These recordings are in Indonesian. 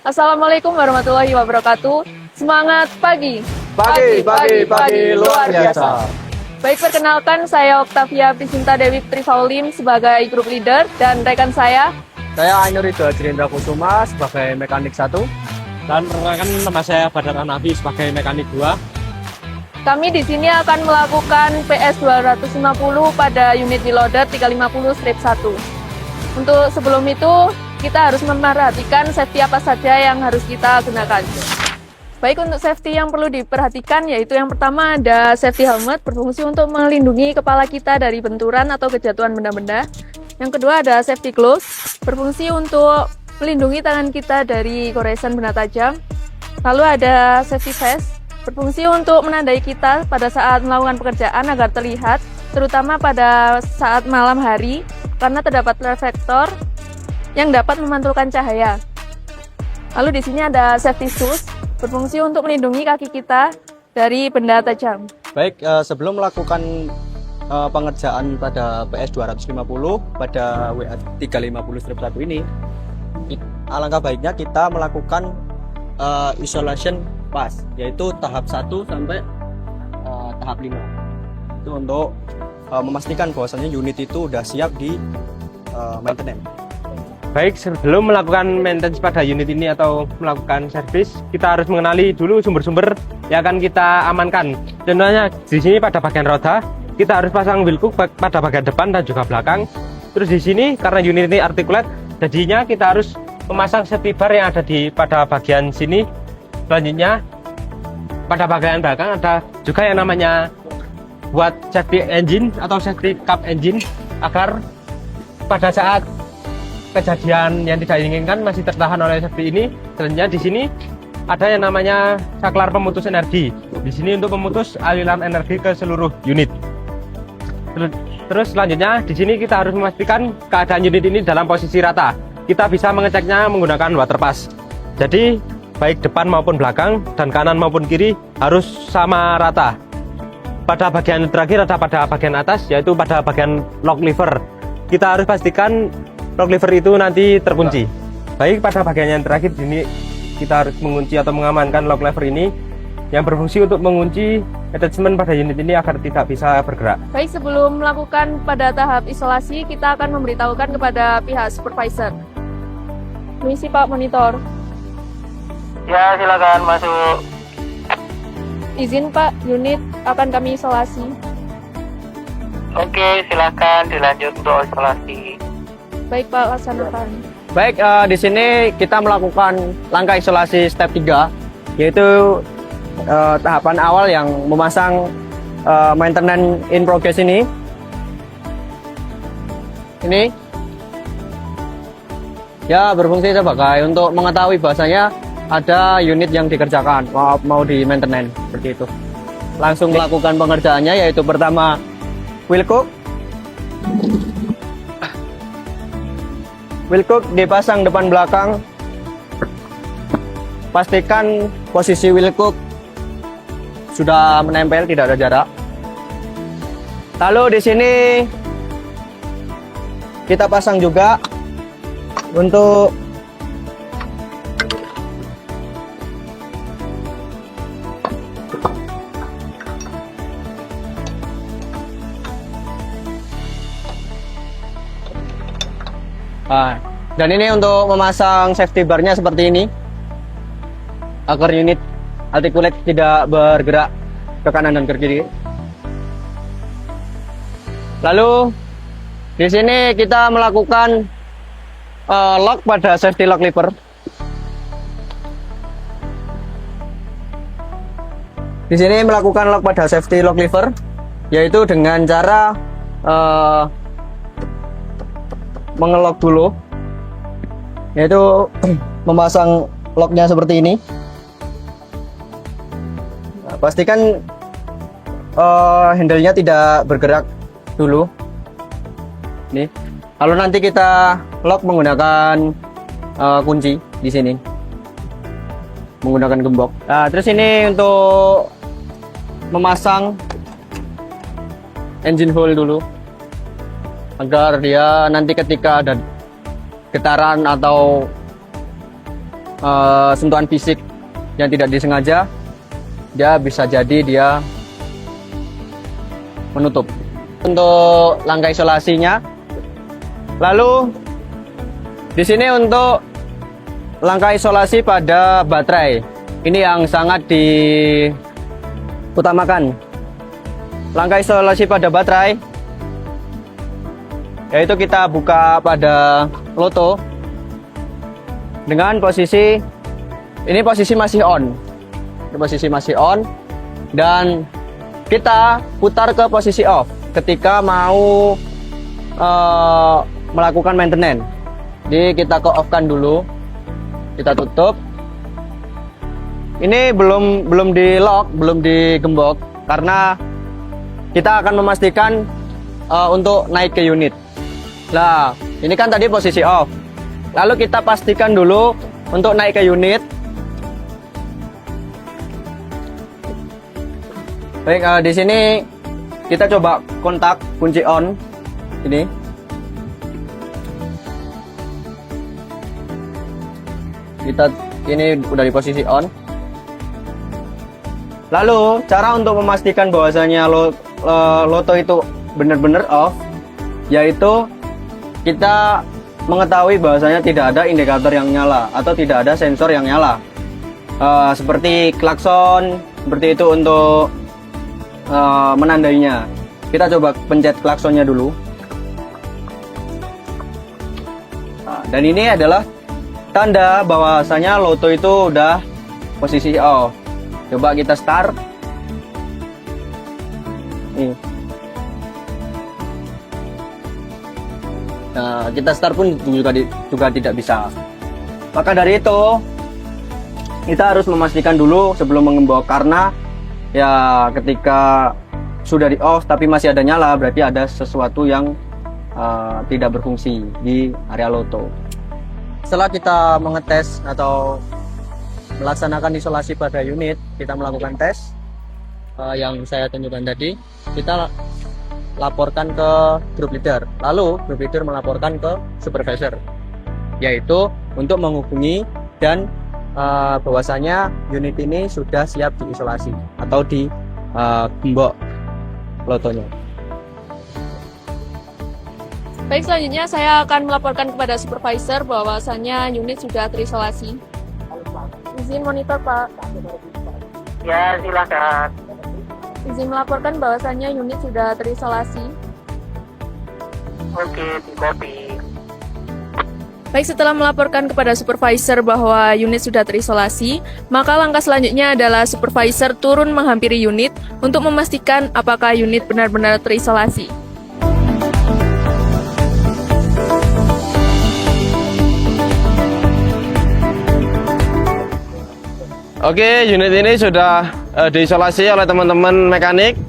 Assalamualaikum warahmatullahi wabarakatuh. Semangat pagi. Pagi luar biasa. Baik, perkenalkan saya Oktavia Prisinta Dewi Trifaulin sebagai grup leader dan rekan saya. Saya Ainur Ridho Jirindra Kusuma sebagai mekanik 1. Dan rekan nama saya Badar Anafi sebagai mekanik 2. Kami di sini akan melakukan PS 250 pada unit deloader 350-1. Untuk sebelum itu, kita harus memperhatikan safety apa saja yang harus kita gunakan. Baik, untuk safety yang perlu diperhatikan yaitu yang pertama ada safety helmet berfungsi untuk melindungi kepala kita dari benturan atau kejatuhan benda-benda. Yang kedua ada safety gloves berfungsi untuk melindungi tangan kita dari goresan benda tajam. Lalu ada safety vest berfungsi untuk menandai kita pada saat melakukan pekerjaan agar terlihat, terutama pada saat malam hari karena terdapat reflektor yang dapat memantulkan cahaya. Lalu di sini ada safety shoes berfungsi untuk melindungi kaki kita dari benda tajam. Baik, sebelum melakukan pengerjaan pada PS 250 pada WA 350-1 ini, alangkah baiknya kita melakukan isolation pass, yaitu tahap 1 sampai tahap 5. Itu untuk memastikan bahwasannya unit itu sudah siap di maintenance. Baik, sebelum melakukan maintenance pada unit ini atau melakukan servis, kita harus mengenali dulu sumber-sumber yang akan kita amankan. Contohnya di sini pada bagian roda, kita harus pasang wheel cook pada bagian depan dan juga belakang. Terus di sini karena unit ini articulate, jadinya kita harus memasang safety bar yang ada pada bagian sini. Selanjutnya pada bagian belakang ada juga yang namanya buat safety engine atau safety cap engine agar pada saat kejadian yang tidak diinginkan masih tertahan oleh safety ini. Selanjutnya di sini ada yang namanya saklar pemutus energi. Di sini untuk memutus aliran energi ke seluruh unit. Terus selanjutnya di sini kita harus memastikan keadaan unit ini dalam posisi rata. Kita bisa mengeceknya menggunakan water pass. Jadi baik depan maupun belakang dan kanan maupun kiri harus sama rata. Pada bagian terakhir ada pada bagian atas, yaitu pada bagian lock lever. Kita harus pastikan lock lever itu nanti terkunci. Baik, pada bagian yang terakhir ini kita harus mengunci atau mengamankan lock lever ini yang berfungsi untuk mengunci attachment pada unit ini agar tidak bisa bergerak. Baik, sebelum melakukan pada tahap isolasi, kita akan memberitahukan kepada pihak supervisor. Permisi Pak Monitor. Ya, silakan masuk. Izin Pak, unit akan kami isolasi. Oke, silakan dilanjut untuk isolasi. Baik Pak, laksanakan. Baik, di sini kita melakukan langkah isolasi step 3, yaitu tahapan awal yang memasang maintenance in progress ini. Ini ya berfungsi sebagai untuk mengetahui bahasanya ada unit yang dikerjakan, mau di maintenance, seperti itu. Langsung melakukan pengerjaannya, yaitu pertama wheel cook. Wheel cook dipasang depan belakang. Pastikan posisi wheel cook sudah menempel, tidak ada jarak. Lalu di sini kita pasang juga untuk dan ini untuk memasang safety bar-nya seperti ini agar unit articulate tidak bergerak ke kanan dan ke kiri. Lalu di sini kita melakukan lock pada safety lock lever. Di sini melakukan lock pada safety lock lever, yaitu dengan cara mengelok dulu, yaitu memasang locknya seperti ini. Nah, pastikan handle-nya tidak bergerak dulu. Nih, lalu nanti kita lock menggunakan kunci di sini, menggunakan gembok. Nah, terus ini untuk memasang engine hole dulu, agar dia nanti ketika ada getaran atau sentuhan fisik yang tidak disengaja, dia bisa jadi dia menutup. Untuk langkah isolasinya, lalu di sini untuk langkah isolasi pada baterai, ini yang sangat diutamakan. Langkah isolasi pada baterai yaitu kita buka pada loto dengan posisi ini masih on. Ini posisi masih on dan kita putar ke posisi off ketika mau melakukan maintenance. Jadi kita ke off kan dulu. Kita tutup. Ini belum di lock, belum digembok karena kita akan memastikan untuk naik ke unit. Nah, ini kan tadi posisi off. Lalu kita pastikan dulu untuk naik ke unit. Baik, di sini kita coba kontak kunci on. Ini. Ini udah di posisi on. Lalu cara untuk memastikan bahwasanya loto itu benar-benar off, yaitu kita mengetahui bahwasanya tidak ada indikator yang nyala atau tidak ada sensor yang nyala, seperti klakson, seperti itu untuk menandainya. Kita coba pencet klaksonnya dulu. Dan ini adalah tanda bahwasanya loto itu udah posisi off. Coba kita start. Nih. Nah, kita start pun juga tidak bisa. Maka dari itu kita harus memastikan dulu sebelum mengembok, karena ya ketika sudah di off tapi masih ada nyala, berarti ada sesuatu yang tidak berfungsi di area loto. Setelah kita mengetes atau melaksanakan isolasi pada unit, kita melakukan tes yang saya tunjukkan tadi. Kita laporkan ke group leader, lalu group leader melaporkan ke supervisor, yaitu untuk menghubungi dan bahwasanya unit ini sudah siap diisolasi atau digembok lotonya. Baik, selanjutnya saya akan melaporkan kepada supervisor bahwasanya unit sudah terisolasi. Izin monitor, Pak. Ya, silakan. Izin melaporkan bahwasanya unit sudah terisolasi. Oke, di copy. Baik, setelah melaporkan kepada supervisor bahwa unit sudah terisolasi, maka langkah selanjutnya adalah supervisor turun menghampiri unit untuk memastikan apakah unit benar-benar terisolasi. Oke, unit ini sudah diisolasi oleh teman-teman mekanik.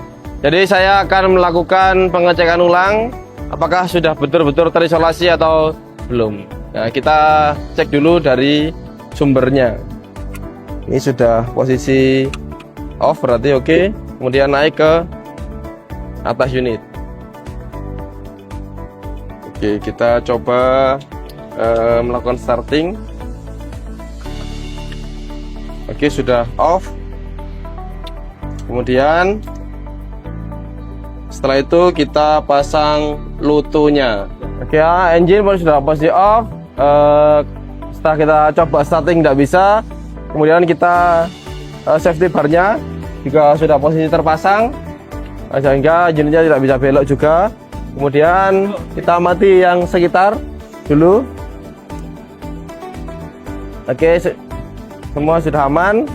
Jadi saya akan melakukan pengecekan ulang apakah sudah betul-betul terisolasi atau belum. Nah, kita cek dulu dari sumbernya. Ini sudah posisi off, berarti oke. Kemudian naik ke atas unit. Oke, kita coba melakukan starting. Oke, sudah off. Kemudian setelah itu kita pasang lotonya. Oke, engine pun sudah posisi off. Setelah kita coba starting tidak bisa, kemudian kita safety barnya juga sudah posisi terpasang, sehingga unitnya tidak bisa belok juga. Kemudian kita mati yang sekitar dulu. Oke, semua sudah aman.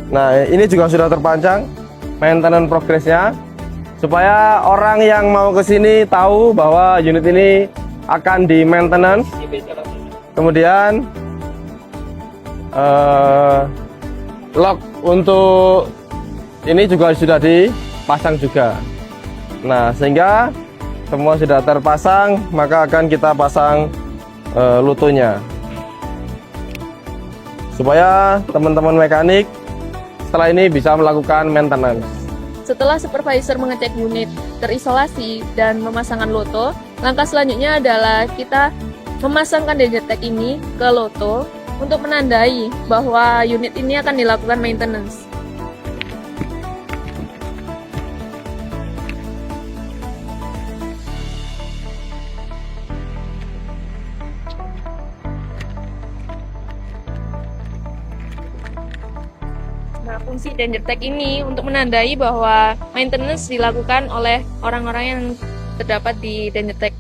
Nah, ini juga sudah terpancang maintenance progressnya, supaya orang yang mau ke sini tahu bahwa unit ini akan di maintenance. Kemudian lock untuk ini juga sudah dipasang juga. Nah, sehingga semua sudah terpasang, maka akan kita pasang lotonya, supaya teman-teman mekanik setelah ini bisa melakukan maintenance. Setelah supervisor mengecek unit terisolasi dan memasangkan loto, langkah selanjutnya adalah kita memasangkan Digi-Tag ini ke loto untuk menandai bahwa unit ini akan dilakukan maintenance. Nah, fungsi danger tag ini untuk menandai bahwa maintenance dilakukan oleh orang-orang yang terdapat di danger tag.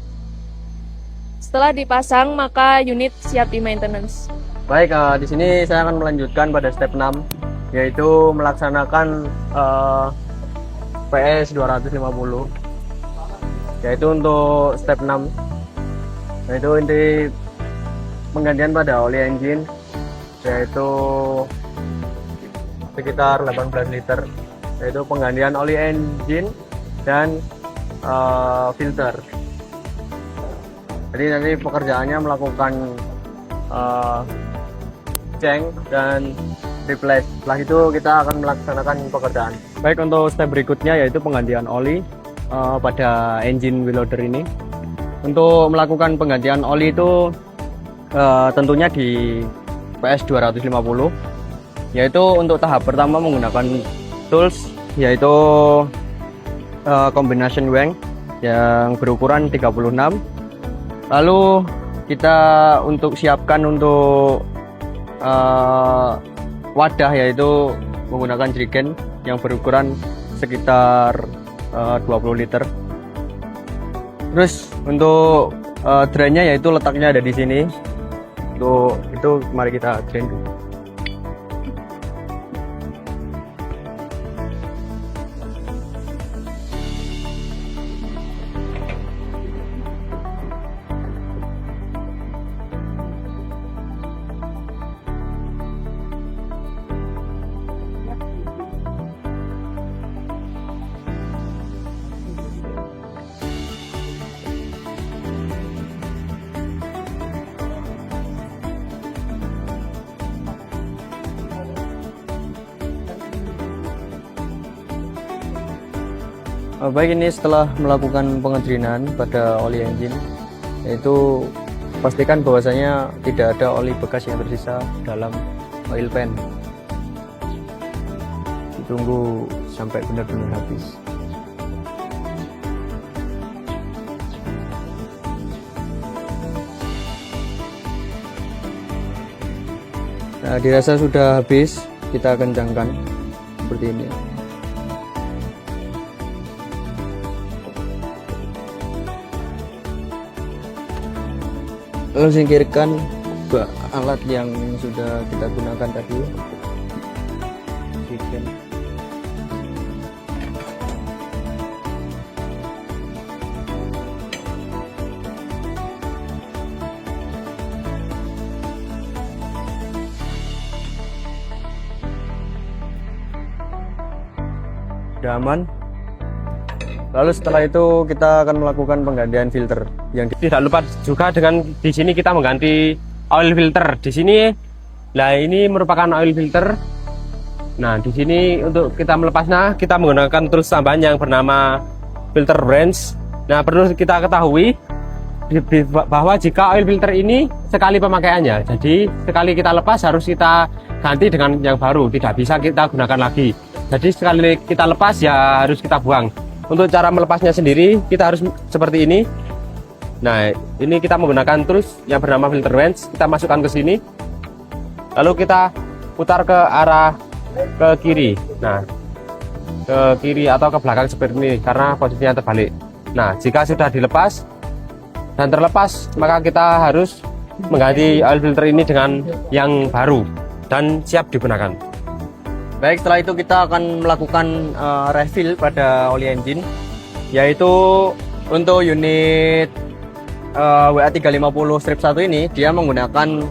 Setelah dipasang, maka unit siap di maintenance. Baik, di sini saya akan melanjutkan pada step 6, yaitu melaksanakan PS 250. Yaitu untuk step 6, yaitu inti penggantian pada oli engine, yaitu sekitar 18 liter, yaitu penggantian oli engine dan filter. Jadi nanti pekerjaannya melakukan change dan replace. Setelah itu kita akan melaksanakan pekerjaan. Baik, untuk step berikutnya yaitu penggantian oli pada engine wheel loader ini. Untuk melakukan penggantian oli itu tentunya di PS 250, yaitu untuk tahap pertama menggunakan tools, yaitu combination wang yang berukuran 36. Lalu kita untuk siapkan untuk wadah, yaitu menggunakan jerigen yang berukuran sekitar 20 liter. Terus untuk drainnya, yaitu letaknya ada di sini. Untuk itu mari kita drain dulu. Baik, ini setelah melakukan pengedrinan pada oli engine, yaitu pastikan bahwasanya tidak ada oli bekas yang tersisa dalam oil pan. Ditunggu sampai benar-benar habis. Nah, dirasa sudah habis, kita kencangkan seperti ini. Lalu singkirkan alat yang sudah kita gunakan tadi. Bikin. Sudah aman. Lalu setelah itu kita akan melakukan penggantian filter. Yang Tidak lupa juga dengan di sini kita mengganti oil filter. Di sini, nah ini merupakan oil filter. Nah di sini untuk kita melepasnya kita menggunakan tools tambahan yang bernama filter branch. Nah perlu kita ketahui bahwa jika oil filter ini sekali pemakaiannya, jadi sekali kita lepas harus kita ganti dengan yang baru, tidak bisa kita gunakan lagi. Jadi sekali kita lepas ya harus kita buang. Untuk cara melepasnya sendiri kita harus seperti ini. Nah ini kita menggunakan tools yang bernama filter wrench. Kita masukkan ke sini, lalu kita putar ke arah ke kiri. Nah ke kiri atau ke belakang seperti ini karena posisinya terbalik. Nah jika sudah dilepas dan terlepas, maka kita harus mengganti oil filter ini dengan yang baru dan siap digunakan. Baik, setelah itu kita akan melakukan refill pada oli engine, yaitu untuk unit WA350-1 ini dia menggunakan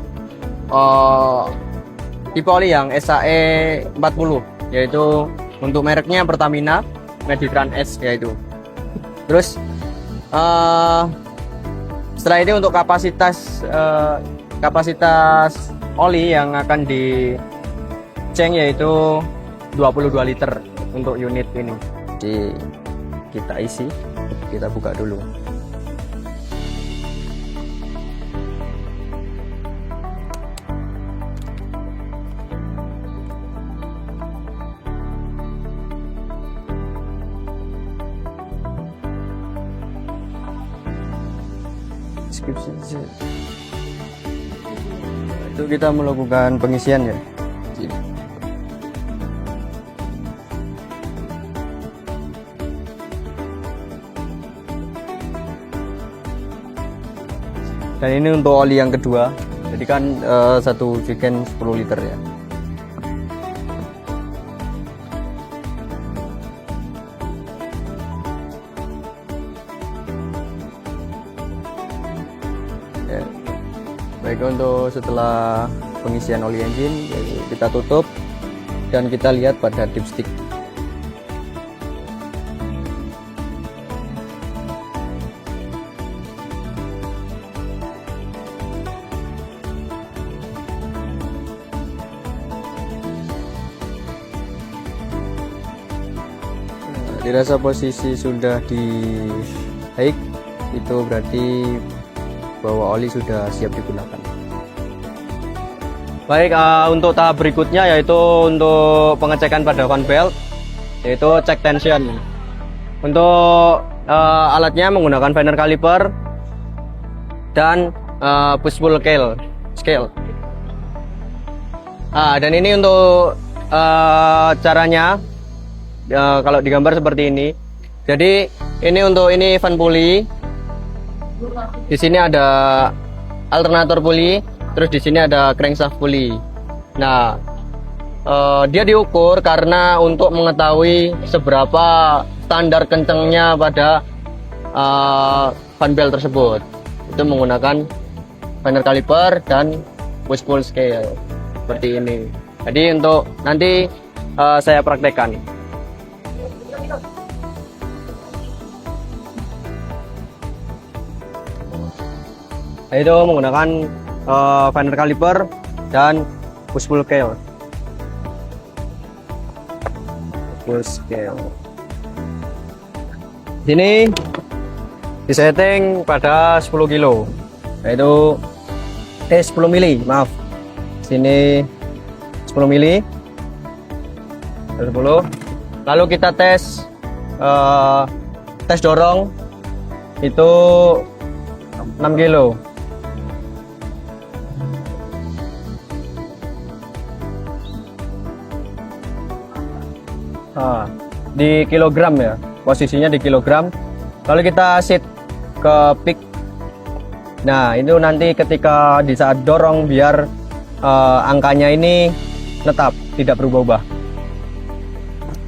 tipe oli yang SAE 40, yaitu untuk mereknya Pertamina Meditran S yaitu. Terus setelah ini untuk kapasitas oli yang akan diceng yaitu 22 liter untuk unit ini. Jadi kita isi, kita buka dulu. deskripsi. Itu kita melakukan pengisian ya. Dan ini untuk oli yang kedua. Jadi kan satu chicken 10 liter ya. Ya. Baik, untuk setelah pengisian oli engine kita tutup dan kita lihat pada dipstick. Dirasa posisi sudah di high, itu berarti bahwa oli sudah siap digunakan. Baik, untuk tahap berikutnya yaitu untuk pengecekan pada fan belt, yaitu check tension. Untuk alatnya menggunakan finer caliper dan push pull scale. Dan ini untuk caranya. Kalau digambar seperti ini. Jadi ini fan pulley. Di sini ada alternator pulley, terus di sini ada crankshaft pulley. Nah, dia diukur karena untuk mengetahui seberapa standar kencangnya pada fan belt tersebut. Itu menggunakan finer caliper dan push pull scale seperti ini. Jadi untuk nanti saya praktekkan. Itu menggunakan finer caliper dan push pull scale. Sini disetting pada 10 kilo, yaitu 10 mili, maaf. Sini 10 mili, 10. Lalu kita tes dorong itu 6 kilo. Di kilogram ya, posisinya di kilogram. Lalu kita set ke peak. Nah, itu nanti ketika di saat dorong biar angkanya ini tetap tidak berubah-ubah.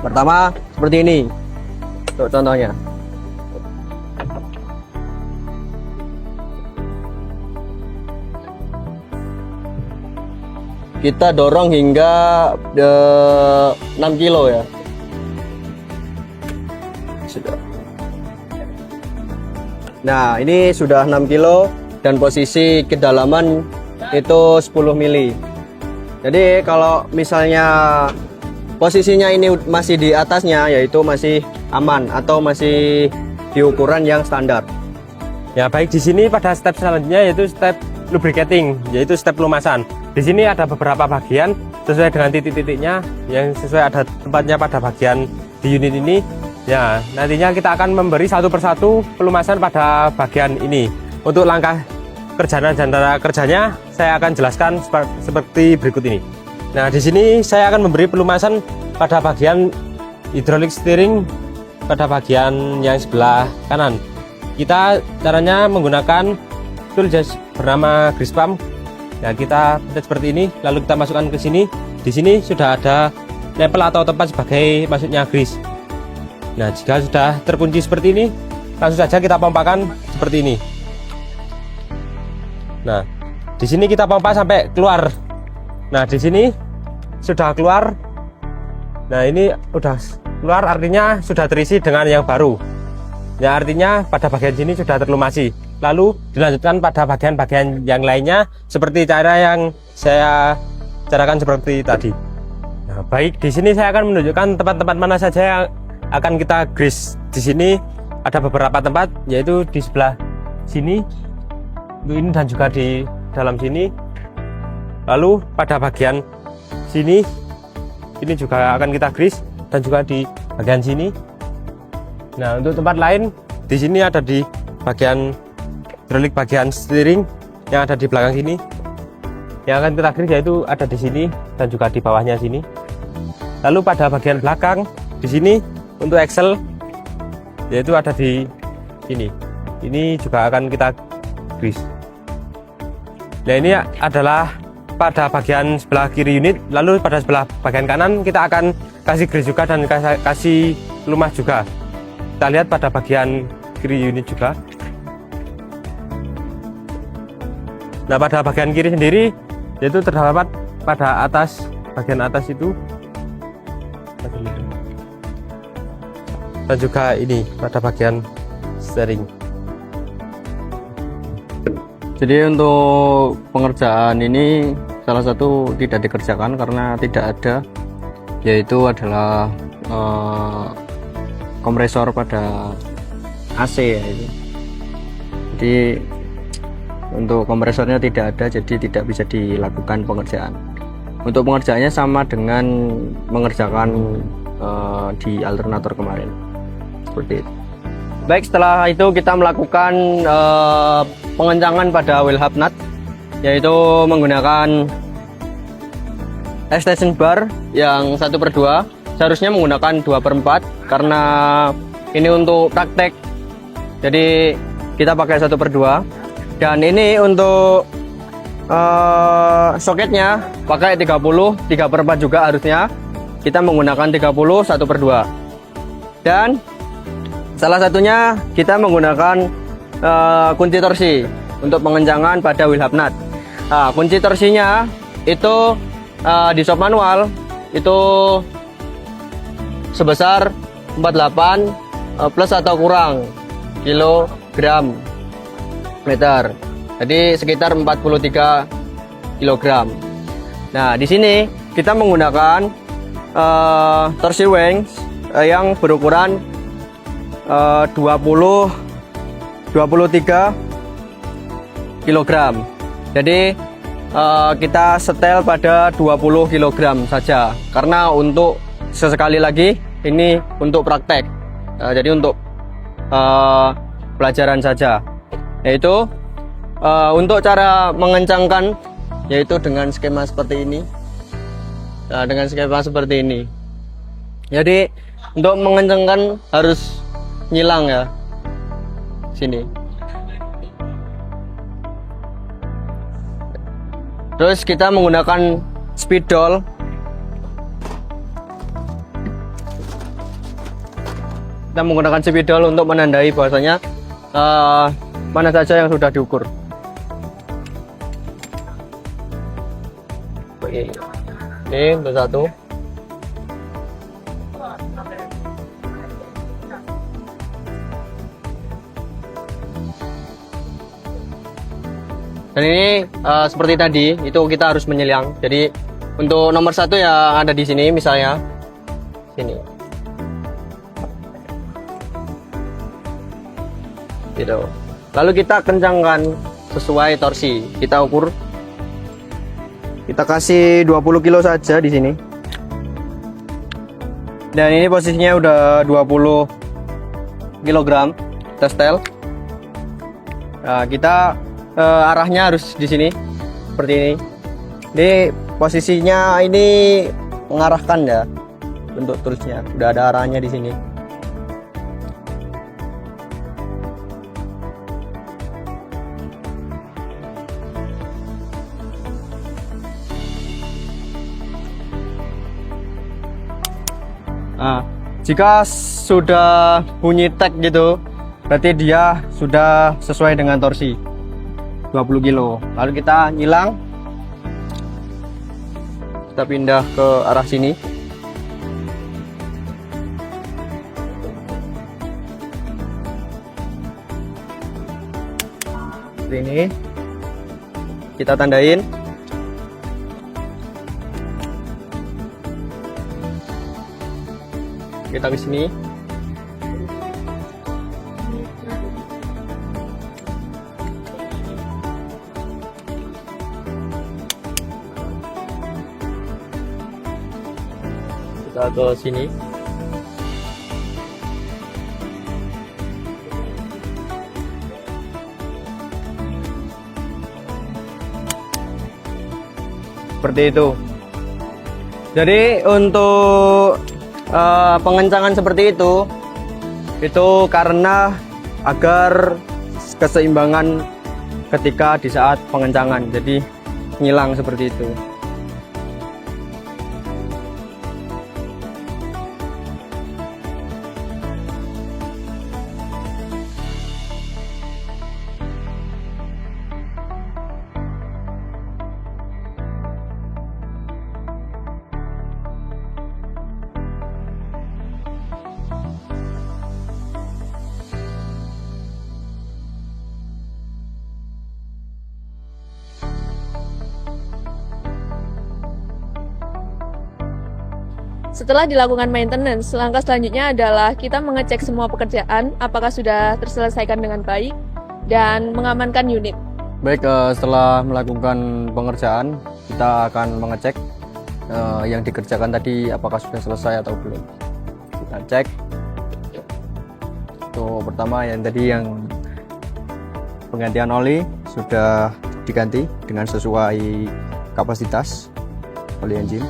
Pertama seperti ini untuk contohnya. Kita dorong hingga 6 kilo ya. Sudah. Nah, ini sudah 6 kilo dan posisi kedalaman itu 10 mili. Jadi kalau misalnya posisinya ini masih di atasnya, yaitu masih aman atau masih di ukuran yang standar. Ya, baik, di sini pada step selanjutnya yaitu step lubricating, yaitu step pelumasan. Di sini ada beberapa bagian sesuai dengan titik-titiknya yang sesuai ada tempatnya pada bagian di unit ini. Ya, nantinya kita akan memberi satu persatu pelumasan pada bagian ini. Untuk langkah kerjanya saya akan jelaskan seperti berikut ini. Nah, di sini saya akan memberi pelumasan pada bagian hydraulic steering pada bagian yang sebelah kanan. Kita caranya menggunakan tool jazz bernama grease pump. Nah, kita pencet seperti ini, lalu kita masukkan ke sini. Di sini sudah ada nempel atau tempat sebagai masuknya grease. Nah, jika sudah terkunci seperti ini, langsung saja kita pompakan seperti ini. Nah, di sini kita pompa sampai keluar. Nah, di sini sudah keluar. Nah, ini sudah keluar, artinya sudah terisi dengan yang baru. Ya, artinya pada bagian sini sudah terlumasi. Lalu dilanjutkan pada bagian-bagian yang lainnya seperti cara yang saya carakan seperti tadi. Nah, baik, di sini saya akan menunjukkan tempat-tempat mana saja yang akan kita grease. Di sini ada beberapa tempat, yaitu di sebelah sini, ini, dan juga di dalam sini. Lalu pada bagian sini, ini juga akan kita grease, dan juga di bagian sini. Nah, untuk tempat lain, di sini ada di bagian hidrolik bagian steering yang ada di belakang sini. Yang akan kita grease yaitu ada di sini dan juga di bawahnya sini. Lalu pada bagian belakang di sini untuk axle yaitu ada di sini. Ini juga akan kita grease. Nah, ini adalah pada bagian sebelah kiri unit. Lalu pada sebelah bagian kanan kita akan kasih grease juga dan kasih lumas juga. Kita lihat pada bagian kiri unit juga. Nah, pada bagian kiri sendiri yaitu terdapat pada atas, bagian atas itu dan juga ini pada bagian steering. Jadi untuk pengerjaan ini salah satu tidak dikerjakan karena tidak ada, yaitu adalah kompresor pada AC ya itu. Jadi untuk kompresornya tidak ada, jadi tidak bisa dilakukan pengerjaan. Untuk pengerjaannya sama dengan mengerjakan di alternator kemarin, seperti itu. Baik, setelah itu kita melakukan pengencangan pada wheel hub nut, yaitu menggunakan extension bar yang 1/2. Seharusnya menggunakan 2/4 karena ini untuk praktek, jadi kita pakai 1/2. Dan ini untuk soketnya pakai 30, 3/4 juga harusnya. Kita menggunakan 30, 1/2. Dan salah satunya kita menggunakan kunci torsi untuk pengencangan pada wheel hub nut. Nah, kunci torsinya itu di shop manual itu sebesar 48 plus atau kurang kilogram meter, jadi sekitar 43 kg. Nah, di sini kita menggunakan torsi wings yang berukuran 23 kg. Jadi kita setel pada 20 kg saja, karena untuk sesekali lagi ini untuk praktek, jadi untuk pelajaran saja. Yaitu untuk cara mengencangkan yaitu dengan skema seperti ini. Nah, dengan skema seperti ini. Jadi untuk mengencangkan harus nyilang ya. Sini. Terus kita menggunakan spidol. Kita menggunakan spidol untuk menandai bahwasanya mana saja yang sudah diukur. Oke. Ini untuk satu. Dan ini seperti tadi itu kita harus menyilang. Jadi untuk nomor 1 yang ada di sini misalnya sini. Gitu. Lalu kita kencangkan sesuai torsi. Kita ukur. Kita kasih 20 kilo saja di sini. Dan ini posisinya udah 20 kg. Kita setel. Nah, kita arahnya harus di sini seperti ini. Ini posisinya ini mengarahkan ya bentuk terusnya. Udah ada arahnya di sini. Nah, jika sudah bunyi tek gitu, berarti dia sudah sesuai dengan torsi 20 kilo. Lalu kita nyilang, kita pindah ke arah sini. Seperti ini. Kita tandain. Kita ke sini. Kita ke sini. seperti itu. Jadi untuk pengencangan seperti itu karena agar keseimbangan ketika di saat pengencangan, jadi ngilang seperti itu. Setelah dilakukan maintenance, langkah selanjutnya adalah kita mengecek semua pekerjaan apakah sudah terselesaikan dengan baik dan mengamankan unit. Baik, setelah melakukan pengerjaan, kita akan mengecek yang dikerjakan tadi apakah sudah selesai atau belum. Kita cek. Untuk pertama yang tadi yang penggantian oli sudah diganti dengan sesuai kapasitas oli engine.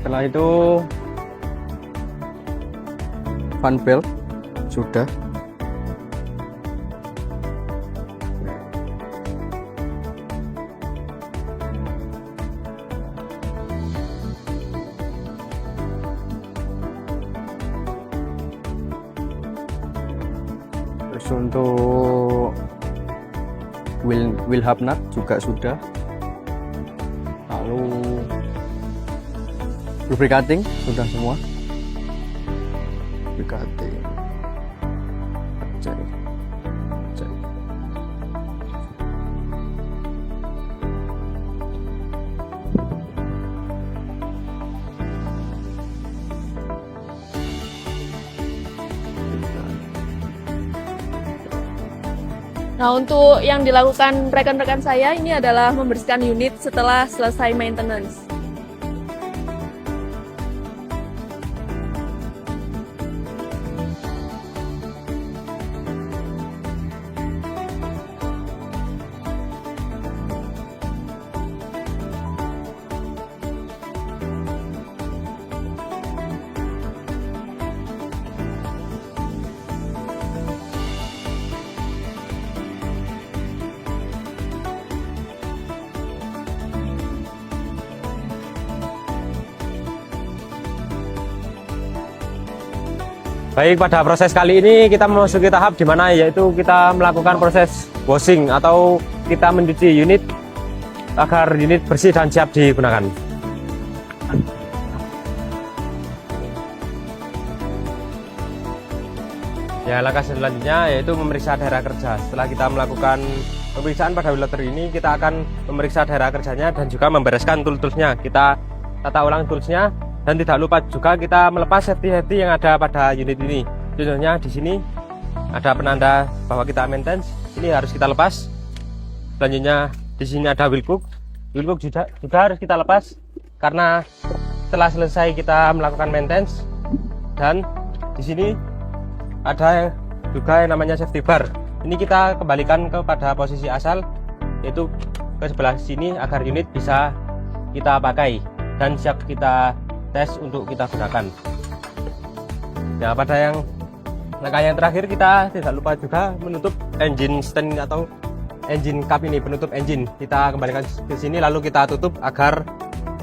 Setelah itu fan belt sudah. Terus untuk wheel hub nut juga sudah. Lalu lubricating sudah semua. Lubricating. Cek. Nah, untuk yang dilakukan rekan-rekan saya ini adalah membersihkan unit setelah selesai maintenance. Baik, pada proses kali ini kita memasuki tahap di mana yaitu kita melakukan proses washing atau kita mencuci unit agar unit bersih dan siap digunakan. Ya, langkah selanjutnya yaitu memeriksa daerah kerja. Setelah kita melakukan pemeriksaan pada wheel loader ini, kita akan memeriksa daerah kerjanya dan juga membereskan tool-toolsnya. Kita tata ulang toolsnya. Dan tidak lupa juga kita melepas safety yang ada pada unit ini. Contohnya di sini ada penanda bahwa kita maintenance, ini harus kita lepas. Selanjutnya di sini ada wheel cook juga harus kita lepas karena setelah selesai kita melakukan maintenance. Dan di sini ada juga yang namanya safety bar. Ini kita kembalikan kepada posisi asal, yaitu ke sebelah sini agar unit bisa kita pakai dan siap kita tes untuk kita gunakan. Ya, pada langkah yang terakhir kita tidak lupa juga menutup engine stand atau engine cup ini, penutup engine. Kita kembalikan ke sini lalu kita tutup agar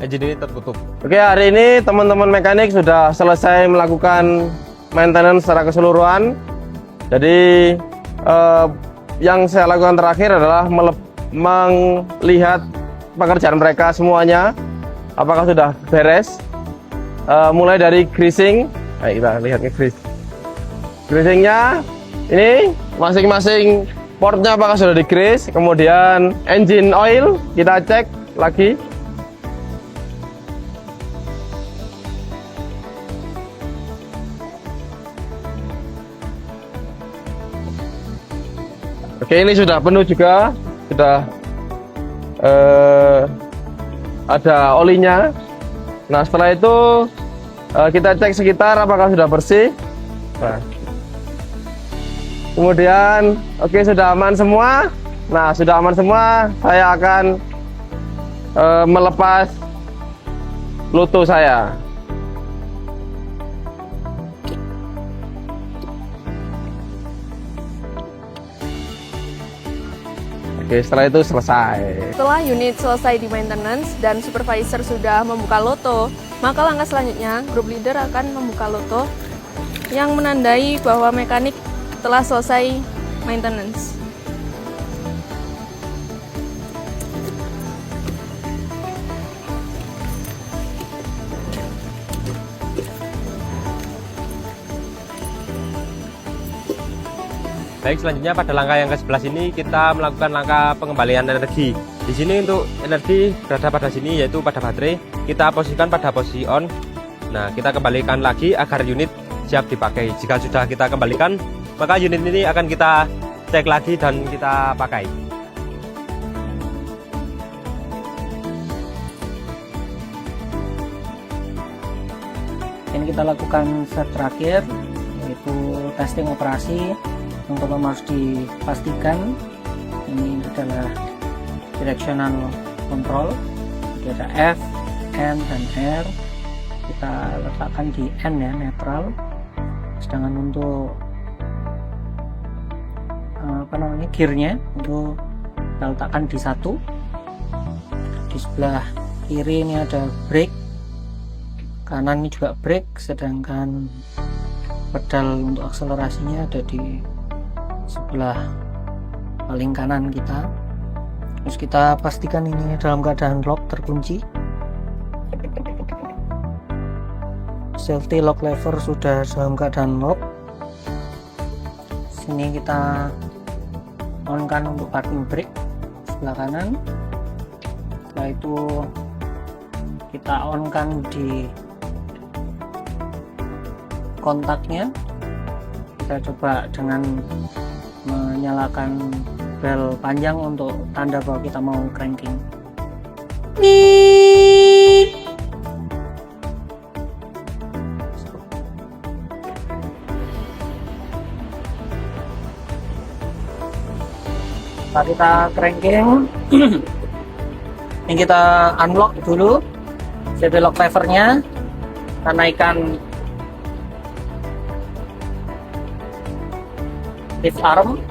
engine ini tertutup. Oke, hari ini teman-teman mekanik sudah selesai melakukan maintenance secara keseluruhan. Jadi yang saya lakukan terakhir adalah melihat pekerjaan mereka semuanya apakah sudah beres. Mulai dari greasing. Baik, kita lihat ke greasingnya. Ini masing-masing portnya apakah sudah di grease. Kemudian engine oil kita cek lagi. Oke, ini sudah penuh juga. sudah ada olinya. Nah, setelah itu kita cek sekitar apakah sudah bersih. Nah, kemudian oke, sudah aman semua. Nah, sudah aman semua, saya akan melepas loto saya. Oke, setelah itu selesai. Setelah unit selesai di maintenance dan supervisor sudah membuka loto, maka langkah selanjutnya group leader akan membuka loto yang menandai bahwa mekanik telah selesai maintenance. Baik, selanjutnya pada langkah yang ke-11 ini kita melakukan langkah pengembalian energi. Di sini untuk energi berada pada sini, yaitu pada baterai. Kita posisikan pada posisi on. Nah, kita kembalikan lagi agar unit siap dipakai. Jika sudah kita kembalikan, maka unit ini akan kita cek lagi dan kita pakai. Ini kita lakukan step terakhir, yaitu testing operasi. Yang pertama harus dipastikan ini adalah directional control. Jadi ada F, N, dan R. Kita letakkan di N ya, netral. Sedangkan untuk gearnya itu kita letakkan di 1. Di sebelah kiri ini ada brake, kanan ini juga brake, sedangkan pedal untuk akselerasinya ada di sebelah paling kanan kita. Terus kita pastikan ini dalam keadaan lock, terkunci. Safety lock lever sudah dalam keadaan lock. Sini kita on kan untuk parking brake sebelah kanan. Setelah itu kita on kan di kontaknya. Kita coba dengan menyalakan bel panjang untuk tanda bahwa kita mau cranking. Setelah kita cranking, ini kita unlock dulu safety lock levernya, kita naikkan lift arm.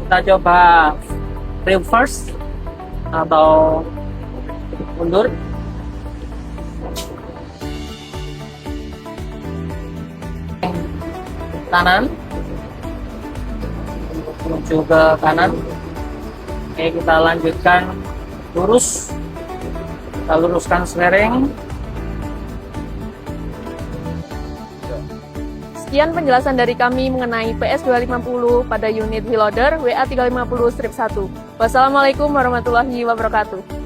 Kita coba reverse atau mundur. Kanan menuju ke kanan. Oke, kita lanjutkan lurus. Kita luruskan steering. Sekian penjelasan dari kami mengenai PS250 pada unit wheel loader WA350-1. Wassalamualaikum warahmatullahi wabarakatuh.